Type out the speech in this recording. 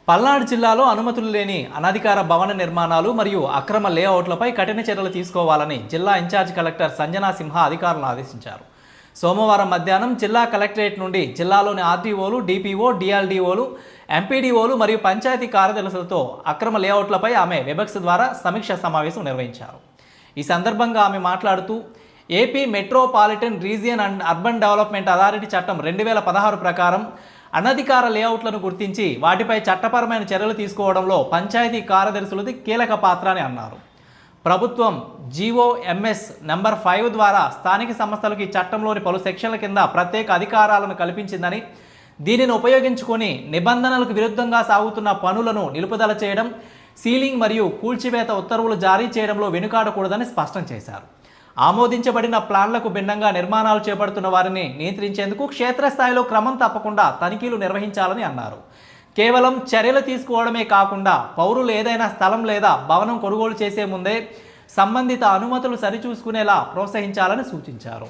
పల్నాడు జిల్లాలో అనుమతులు లేని అనధికార భవన నిర్మాణాలు మరియు అక్రమ లేఅవుట్లపై కఠిన చర్యలు తీసుకోవాలని జిల్లా ఇన్ఛార్జ్ కలెక్టర్ సంజనా సింహ అధికారులను ఆదేశించారు. సోమవారం మధ్యాహ్నం జిల్లా కలెక్టరేట్ నుండి జిల్లాలోని ఆర్టీఓలు, డిపిఓ, డిఎల్డిఓలు, ఎంపీడీఓలు మరియు పంచాయతీ కార్యదర్శులతో అక్రమ లేఅవుట్లపై ఆమె వెబెక్స్ ద్వారా సమీక్ష సమావేశం నిర్వహించారు. ఈ సందర్భంగా ఆమె మాట్లాడుతూ AP metropolitan region and urban development authority చట్టం 2016 ప్రకారం అనధికార లేఅవుట్లను గుర్తించి వాటిపై చట్టపరమైన చర్యలు తీసుకోవడంలో పంచాయతీ కార్యదర్శులది కీలక పాత్ర అని అన్నారు. ప్రభుత్వం జీఓఎంఎస్ నంబర్ 5 ద్వారా స్థానిక సంస్థలకు ఈ చట్టంలోని పలు సెక్షన్ల కింద ప్రత్యేక అధికారాలను కల్పించిందని, దీనిని ఉపయోగించుకొని నిబంధనలకు విరుద్ధంగా సాగుతున్న పనులను నిలుపుదల చేయడం, సీలింగ్ మరియు కూల్చివేత ఉత్తర్వులు జారీ చేయడంలో వెనుకాడకూడదని స్పష్టం చేశారు. ఆమోదించబడిన ప్లాన్లకు భిన్నంగా నిర్మాణాలు చేపడుతున్న వారిని నియంత్రించేందుకు క్షేత్రస్థాయిలో క్రమం తప్పకుండా తనిఖీలు నిర్వహించాలని అన్నారు. కేవలం చర్యలు తీసుకోవడమే కాకుండా పౌరులు ఏదైనా స్థలం లేదా భవనం కొనుగోలు చేసే ముందే సంబంధిత అనుమతులు సరిచూసుకునేలా ప్రోత్సహించాలని సూచించారు.